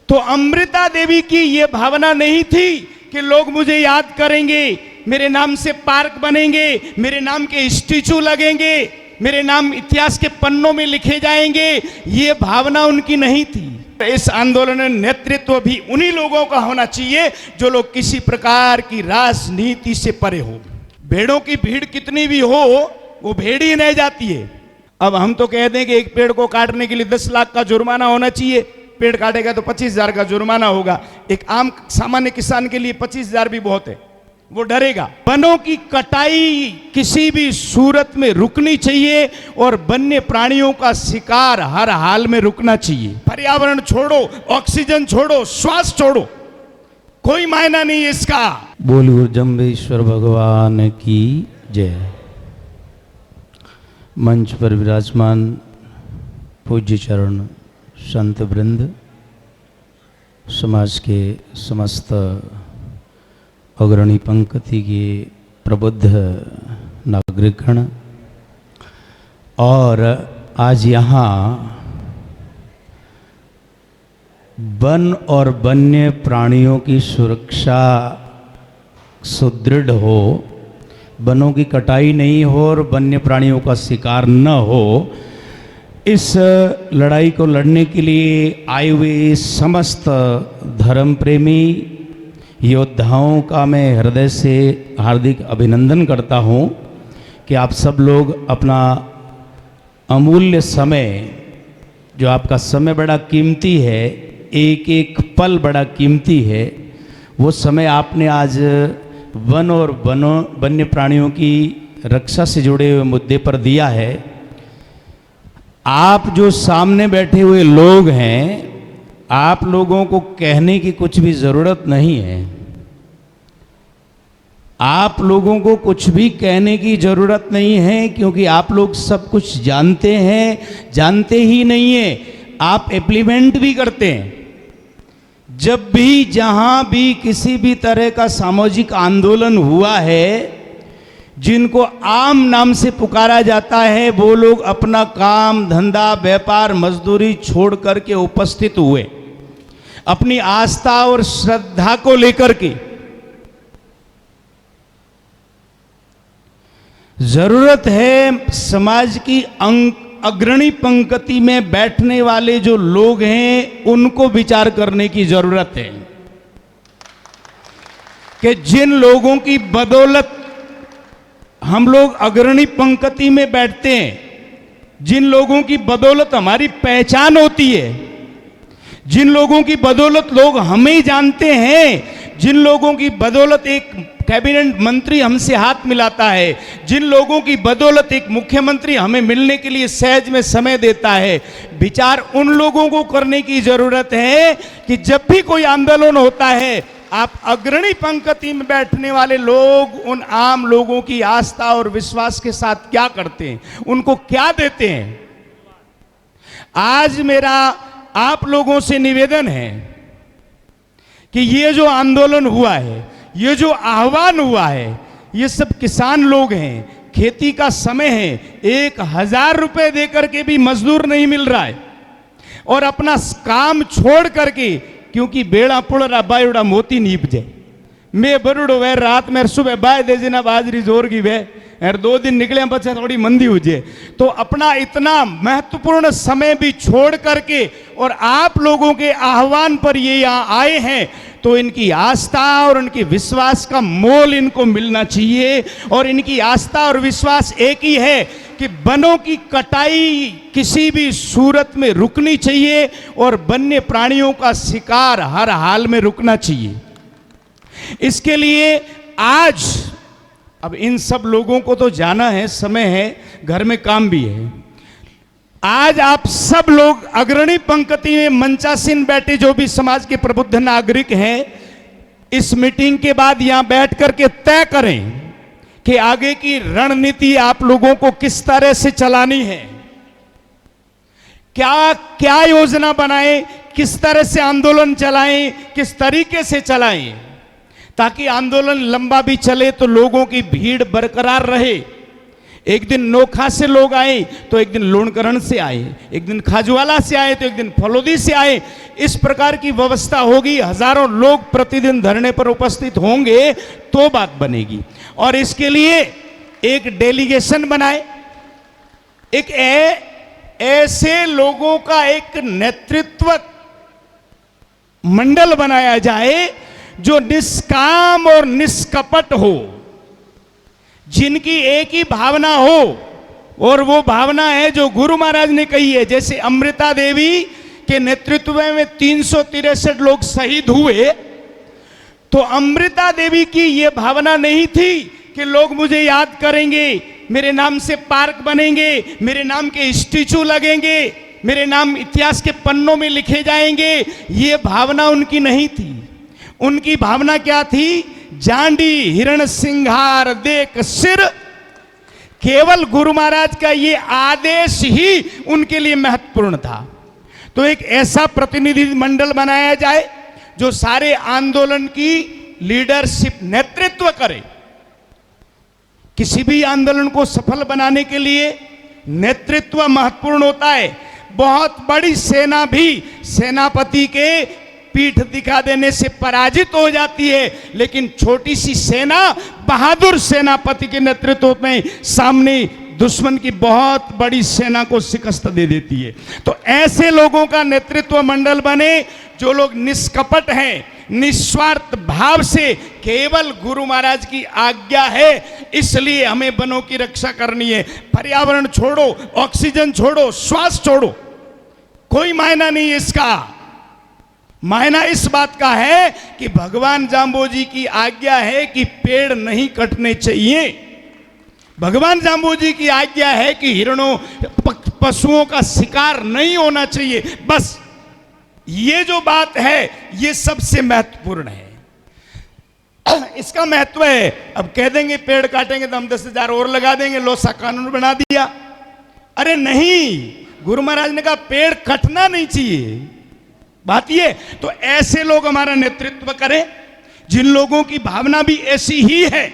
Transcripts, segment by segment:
तो अमृता देवी की यह भावना नहीं थी कि लोग मुझे याद करेंगे, मेरे नाम से पार्क बनेंगे, मेरे नाम के स्टैचू लगेंगे, मेरे नाम इतिहास के पन्नों में लिखे जाएंगे। ये भावना उनकी नहीं थी। इस आंदोलन में नेतृत्व भी उन्हीं लोगों का होना चाहिए जो लोग किसी प्रकार की राजनीति से परे हो। भेड़ों की भीड़ कितनी भी हो, वो भेड़ ही नहीं जाती है। अब हम तो कह दें कि एक पेड़ को काटने के लिए 10 लाख का जुर्माना होना चाहिए, पेड़ काटेगा तो 25,000 का जुर्माना होगा। एक आम सामान्य किसान के लिए 25,000 भी बहुत है, वो डरेगा। वनों की कटाई किसी भी सूरत में रुकनी चाहिए और वन्य प्राणियों का शिकार हर हाल में रुकना चाहिए। पर्यावरण छोड़ो, ऑक्सीजन छोड़ो, श्वास छोड़ो, कोई मायना नहीं है इसका। बोल गुरु जम्बेश्वर भगवान की जय। मंच पर विराजमान पूज्य चरण संत वृंद, समाज के समस्त अग्रणी पंक्ति के प्रबुद्ध नागरिकगण, और आज यहाँ वन और वन्य प्राणियों की सुरक्षा सुदृढ़ हो, वनों की कटाई नहीं हो और वन्य प्राणियों का शिकार न हो, इस लड़ाई को लड़ने के लिए आए हुए समस्त धर्म प्रेमी योद्धाओं का मैं हृदय से हार्दिक अभिनंदन करता हूं कि आप सब लोग अपना अमूल्य समय, जो आपका समय बड़ा कीमती है, एक एक पल बड़ा कीमती है, वो समय आपने आज वन और वन्य प्राणियों की रक्षा से जुड़े हुए मुद्दे पर दिया है। आप जो सामने बैठे हुए लोग हैं, आप लोगों को कहने की कुछ भी ज़रूरत नहीं है। आप लोगों को कुछ भी कहने की ज़रूरत नहीं है, क्योंकि आप लोग सब कुछ जानते हैं। जानते ही नहीं है, आप इम्प्लीमेंट भी करते हैं। जब भी जहां भी किसी भी तरह का सामाजिक आंदोलन हुआ है, जिनको आम नाम से पुकारा जाता है, वो लोग अपना काम धंधा व्यापार मजदूरी छोड़ करके उपस्थित हुए, अपनी आस्था और श्रद्धा को लेकर के। जरूरत है समाज की अग्रणी पंक्ति में बैठने वाले जो लोग हैं, उनको विचार करने की जरूरत है कि जिन लोगों की बदौलत हम लोग अग्रणी पंक्ति में बैठते हैं, जिन लोगों की बदौलत हमारी पहचान होती है, जिन लोगों की बदौलत लोग हमें जानते हैं, जिन लोगों की बदौलत एक कैबिनेट मंत्री हमसे हाथ मिलाता है, जिन लोगों की बदौलत एक मुख्यमंत्री हमें मिलने के लिए सहज में समय देता है, विचार उन लोगों को करने की जरूरत है कि जब भी कोई आंदोलन होता है, आप अग्रणी पंक्ति में बैठने वाले लोग उन आम लोगों की आस्था और विश्वास के साथ क्या करते हैं, उनको क्या देते हैं। आज मेरा आप लोगों से निवेदन है कि ये जो आंदोलन हुआ है, ये जो आह्वान हुआ है, ये सब किसान लोग हैं, खेती का समय है, 1,000 रुपए देकर के भी मजदूर नहीं मिल रहा है, और अपना काम छोड़ करके, क्योंकि बेड़ा पुड़ रहा बायोड़ा मोती नीप जाए, मैं बरुड़ो वह रात में सुबह बाय दे जिना बाजरी जोर की वह और 2 दिन निकले बच्चे थोड़ी मंदी हो जाए, तो अपना इतना महत्वपूर्ण समय भी छोड़ करके और आप लोगों के आह्वान पर ये यहाँ आए हैं, तो इनकी आस्था और इनके विश्वास का मोल इनको मिलना चाहिए। और इनकी आस्था और विश्वास एक ही है कि वनों की कटाई किसी भी सूरत में रुकनी चाहिए और वन्य प्राणियों का शिकार हर हाल में रुकना चाहिए। इसके लिए आज अब इन सब लोगों को तो जाना है, समय है, घर में काम भी है। आज आप सब लोग अग्रणी पंक्ति में मंचासीन बैठे जो भी समाज के प्रबुद्ध नागरिक हैं, इस मीटिंग के बाद यहां बैठ करके तय करें कि आगे की रणनीति आप लोगों को किस तरह से चलानी है, क्या क्या योजना बनाएं, किस तरह से आंदोलन चलाएं, किस तरीके से चलाएं, ताकि आंदोलन लंबा भी चले तो लोगों की भीड़ बरकरार रहे। एक दिन नोखा से लोग आए तो एक दिन लोणकरण से आए, एक दिन खाजवाला से आए तो एक दिन फलोदी से आए। इस प्रकार की व्यवस्था होगी, हजारों लोग प्रतिदिन धरने पर उपस्थित होंगे तो बात बनेगी। और इसके लिए एक डेलीगेशन बनाए, एक ऐसे लोगों का एक नेतृत्व मंडल बनाया जाए जो निष्काम और निष्कपट हो, जिनकी एक ही भावना हो, और वो भावना है जो गुरु महाराज ने कही है। जैसे अमृता देवी के नेतृत्व में 363 लोग शहीद हुए, तो अमृता देवी की ये भावना नहीं थी कि लोग मुझे याद करेंगे, मेरे नाम से पार्क बनेंगे, मेरे नाम के स्टैचू लगेंगे, मेरे नाम इतिहास के पन्नों में लिखे जाएंगे। ये भावना उनकी नहीं थी। उनकी भावना क्या थी? जांडी हिरण सिंहार देख सिर। केवल गुरु महाराज का ये आदेश ही उनके लिए महत्वपूर्ण था। तो एक ऐसा प्रतिनिधि मंडल बनाया जाए जो सारे आंदोलन की लीडरशिप नेतृत्व करे। किसी भी आंदोलन को सफल बनाने के लिए नेतृत्व महत्वपूर्ण होता है। बहुत बड़ी सेना भी सेनापति के पीठ दिखा देने से पराजित हो जाती है, लेकिन छोटी सी सेना बहादुर सेनापति के नेतृत्व में सामने दुश्मन की बहुत बड़ी सेना को शिकस्त दे देती है। तो ऐसे लोगों का नेतृत्व मंडल बने जो लोग निष्कपट हैं, निस्वार्थ भाव से केवल गुरु महाराज की आज्ञा है इसलिए हमें वनों की रक्षा करनी है। पर्यावरण छोड़ो, ऑक्सीजन छोड़ो, श्वास छोड़ो, कोई मायना नहीं इसका। मायना इस बात का है कि भगवान जाम्बोजी की आज्ञा है कि पेड़ नहीं कटने चाहिए। भगवान जाम्बोजी की आज्ञा है कि हिरणों पशुओं का शिकार नहीं होना चाहिए। बस ये जो बात है ये सबसे महत्वपूर्ण है। इसका महत्व है। अब कह देंगे पेड़ काटेंगे तो हम 10,000 और लगा देंगे, लो सा कानून बना दिया। अरे नहीं, गुरु महाराज ने कहा पेड़ कटना नहीं चाहिए। बात ये, तो ऐसे लोग हमारा नेतृत्व करें जिन लोगों की भावना भी ऐसी ही है,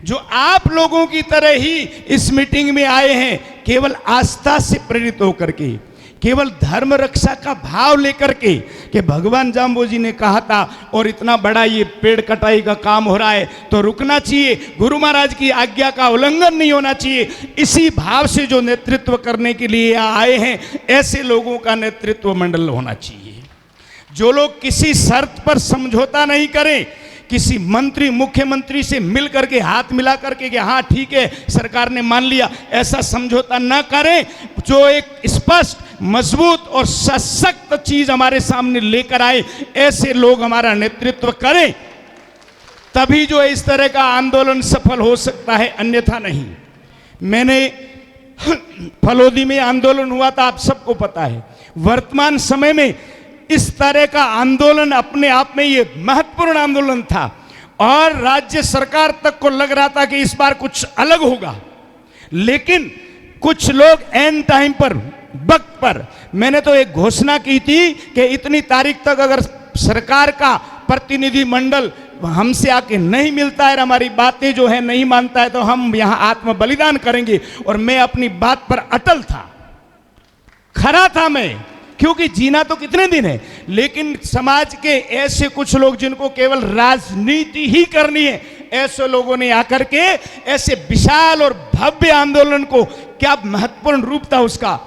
जो आप लोगों की तरह ही इस मीटिंग में आए हैं केवल आस्था से प्रेरित होकर के, केवल धर्म रक्षा का भाव लेकर के कि भगवान जाम्बोजी ने कहा था और इतना बड़ा ये पेड़ कटाई का काम हो रहा है तो रुकना चाहिए, गुरु महाराज की आज्ञा का उल्लंघन नहीं होना चाहिए। इसी भाव से जो नेतृत्व करने के लिए आए हैं, ऐसे लोगों का नेतृत्व मंडल होना चाहिए। जो लोग किसी शर्त पर समझौता नहीं करें, किसी मंत्री मुख्यमंत्री से मिल करके हाथ मिला करके कि हाँ ठीक है सरकार ने मान लिया, ऐसा समझौता न करें। जो एक स्पष्ट, मजबूत और सशक्त चीज हमारे सामने लेकर आए, ऐसे लोग हमारा नेतृत्व करें, तभी जो इस तरह का आंदोलन सफल हो सकता है, अन्यथा नहीं। मैंने फलोदी में आंदोलन हुआ था, आप सबको पता है। वर्तमान समय में इस तरह का आंदोलन अपने आप में ये महत्वपूर्ण आंदोलन था और राज्य सरकार तक को लग रहा था कि इस बार कुछ अलग होगा, लेकिन कुछ लोग एंड टाइम पर, वक्त पर, मैंने तो एक घोषणा की थी कि इतनी तारीख तक अगर सरकार का प्रतिनिधि मंडल हमसे आके नहीं मिलता है, हमारी बातें जो है नहीं मानता है, तो हम यहां आत्म बलिदान करेंगे। और मैं अपनी बात पर अटल था, खरा था मैं, क्योंकि जीना तो कितने दिन है। लेकिन समाज के ऐसे कुछ लोग जिनको केवल राजनीति ही करनी है, ऐसे लोगों ने आकर के ऐसे विशाल और भव्य आंदोलन को, क्या महत्वपूर्ण रूप था उसका,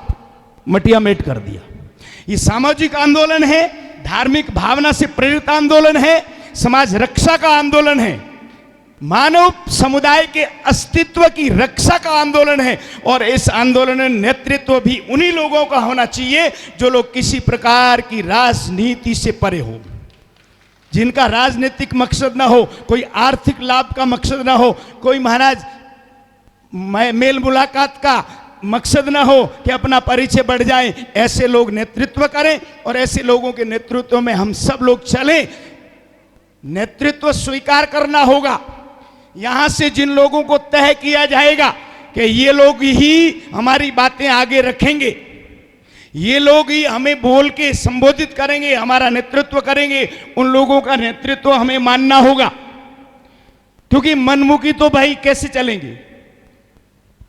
मटिया मेट कर दिया। ये सामाजिक आंदोलन है, धार्मिक भावना से प्रेरित आंदोलन है, समाज रक्षा का आंदोलन है, मानव समुदाय के अस्तित्व की रक्षा का आंदोलन है। और इस आंदोलन में नेतृत्व भी उन्हीं लोगों का होना चाहिए जो लोग किसी प्रकार की राजनीति से परे हो, जिनका राजनीतिक मकसद ना हो, कोई आर्थिक लाभ का मकसद ना हो, कोई महाराज मेल मुलाकात का मकसद ना हो कि अपना परिचय बढ़ जाए। ऐसे लोग नेतृत्व करें और ऐसे लोगों के नेतृत्व में हम सब लोग चलें। नेतृत्व स्वीकार करना होगा। यहां से जिन लोगों को तय किया जाएगा कि ये लोग ही हमारी बातें आगे रखेंगे, ये लोग ही हमें बोल के संबोधित करेंगे, हमारा नेतृत्व करेंगे, उन लोगों का नेतृत्व हमें मानना होगा। क्योंकि मनमुखी तो भाई कैसे चलेंगे,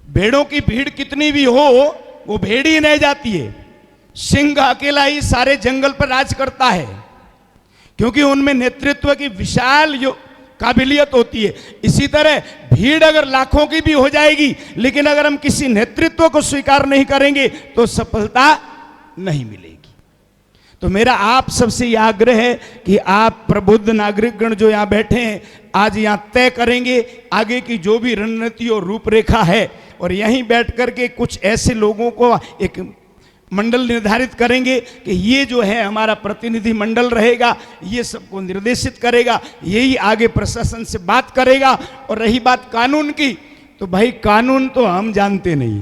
भेड़ों की भीड़ कितनी भी हो वो भेड़ ही नहीं जाती है। सिंह अकेला ही सारे जंगल पर राज करता है, क्योंकि उनमें नेतृत्व की विशाल काबिलियत होती है। इसी तरह भीड़ अगर लाखों की भी हो जाएगी, लेकिन अगर हम किसी नेतृत्व को स्वीकार नहीं करेंगे तो सफलता नहीं मिलेगी। तो मेरा आप सबसे यह आग्रह है कि आप प्रबुद्ध नागरिकगण जो यहां बैठे हैं, आज यहां तय करेंगे आगे की जो भी रणनीति और रूपरेखा है, और यहीं बैठ करके कुछ ऐसे लोगों को एक मंडल निर्धारित करेंगे कि ये जो है हमारा प्रतिनिधि मंडल रहेगा, ये सबको निर्देशित करेगा, यही आगे प्रशासन से बात करेगा। और रही बात कानून की, तो भाई कानून तो हम जानते नहीं।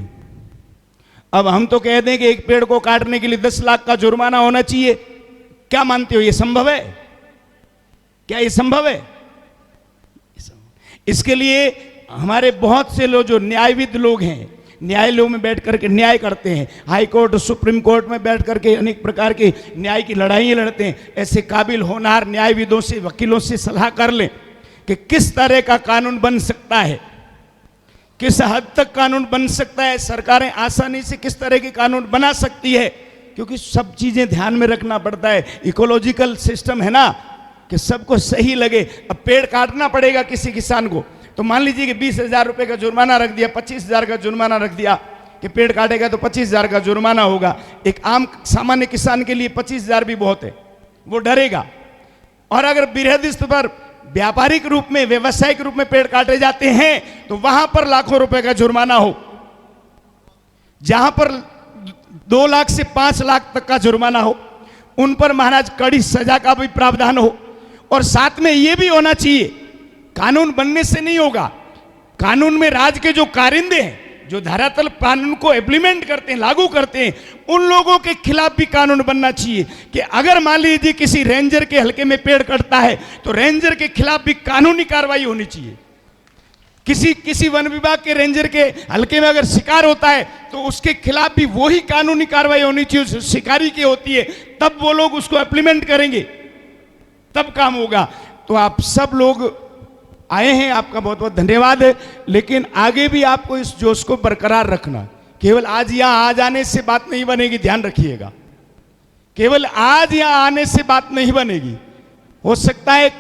अब हम तो कह दें कि एक पेड़ को काटने के लिए 10 लाख का जुर्माना होना चाहिए। क्या मानते हो, ये संभव है? क्या ये संभव है? इसके लिए हमारे बहुत से लोग जो न्यायविद लोग हैं, न्यायालयों में बैठ करके न्याय करते हैं, हाई कोर्ट सुप्रीम कोर्ट में बैठ करके अनेक प्रकार के न्याय की लड़ाइयाँ लड़ते हैं, ऐसे काबिल होनहार न्यायविदों से, वकीलों से सलाह कर लें कि किस तरह का कानून बन सकता है, किस हद तक कानून बन सकता है, सरकारें आसानी से किस तरह के कानून बना सकती है। क्योंकि सब चीजें ध्यान में रखना पड़ता है। इकोलॉजिकल सिस्टम है ना, कि सबको सही लगे। अब पेड़ काटना पड़ेगा किसी किसान को, तो मान लीजिए कि 20,000 रुपए का जुर्माना रख दिया, 25,000 का जुर्माना रख दिया कि पेड़ काटेगा तो 25,000 का जुर्माना होगा। एक आम सामान्य किसान के लिए 25,000 भी बहुत है, वो डरेगा। और अगर बृहद स्तर पर व्यापारिक रूप में, व्यवसायिक रूप में पेड़ काटे जाते हैं, तो वहां पर लाखों रुपए का जुर्माना हो। जहां पर 2 लाख से 5 लाख तक का जुर्माना हो, उन पर महाराज कड़ी सजा का भी प्रावधान हो। और साथ में यह भी होना चाहिए, कानून बनने से नहीं होगा, कानून में राज के जो कारिंदे हैं, जो धरातल कानून को इम्प्लीमेंट करते हैं, लागू करते हैं, उन लोगों के खिलाफ भी कानून बनना चाहिए। कि अगर मान लीजिए किसी रेंजर के हलके में पेड़ कटता है, तो रेंजर के खिलाफ भी कानूनी कार्रवाई होनी चाहिए। किसी वन विभाग के रेंजर के हलके में अगर शिकार होता है, तो उसके खिलाफ भी वही कानूनी कार्रवाई होनी चाहिए जो शिकारी की होती है। तब वो लोग उसको इम्प्लीमेंट करेंगे, तब काम होगा। तो आप सब लोग आए हैं, आपका बहुत बहुत धन्यवाद है। लेकिन आगे भी आपको इस जोश को बरकरार रखना। केवल आज यहां आ जाने से बात नहीं बनेगी, ध्यान रखिएगा। केवल आज यहां आने से बात नहीं बनेगी। हो सकता है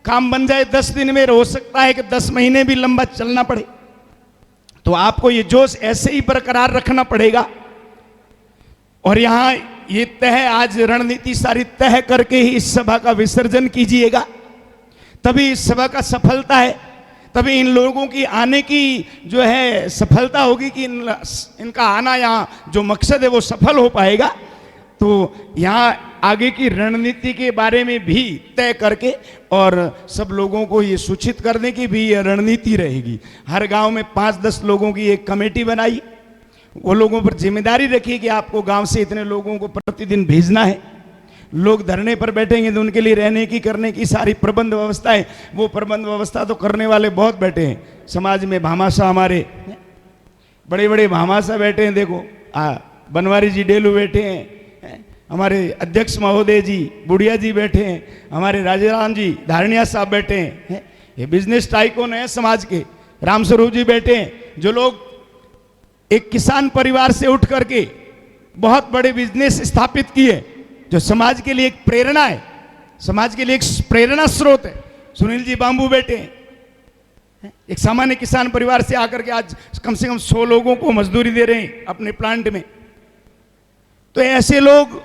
काम बन जाए 10 दिन में, हो सकता है कि 10 महीने भी लंबा चलना पड़े। तो आपको ये जोश ऐसे ही बरकरार रखना पड़ेगा। और यहां ये तय, आज रणनीति सारी तय करके ही इस सभा का विसर्जन कीजिएगा, तभी इस सभा का सफलता है। तभी इन लोगों की आने की जो है सफलता होगी कि इनका आना यहाँ जो मकसद है वो सफल हो पाएगा। तो यहाँ आगे की रणनीति के बारे में भी तय करके और सब लोगों को ये सूचित करने की भी ये रणनीति रहेगी। हर गांव में 5-10 लोगों की एक कमेटी बनाई, वो लोगों पर जिम्मेदारी रखी कि आपको गांव से इतने लोगों को प्रतिदिन भेजना है। लोग धरने पर बैठेंगे तो उनके लिए रहने की, करने की सारी प्रबंध व्यवस्था है। वो प्रबंध व्यवस्था तो करने वाले बहुत बैठे हैं समाज में। भामाशाह, हमारे बड़े बड़े भामाशाह बैठे हैं। देखो बनवारी जी डेलू बैठे हैं, हमारे अध्यक्ष महोदय जी बुढ़िया जी बैठे हैं, हमारे राजाराम जी धारणिया साहब बैठे हैं। ये बिजनेस टाइकून है समाज के, राम स्वरूप जी बैठे हैं। जो लोग एक किसान परिवार से उठ करके बहुत बड़े बिजनेस स्थापित किए, जो समाज के लिए एक प्रेरणा है, समाज के लिए एक प्रेरणा स्रोत है। सुनील जी बांबू बैठे हैं, एक सामान्य किसान परिवार से आकर के आज कम से कम 100 लोगों को मजदूरी दे रहे हैं अपने प्लांट में। तो ऐसे लोग,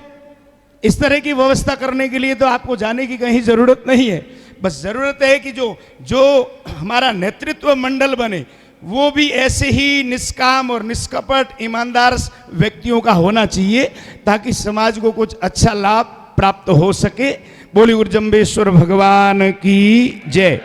इस तरह की व्यवस्था करने के लिए तो आपको जाने की कहीं जरूरत नहीं है। बस जरूरत है कि जो हमारा नेतृत्व मंडल बने, वो भी ऐसे ही निष्काम और निष्कपट ईमानदार व्यक्तियों का होना चाहिए, ताकि समाज को कुछ अच्छा लाभ प्राप्त हो सके। बोली गुरु जम्बेश्वर भगवान की जय।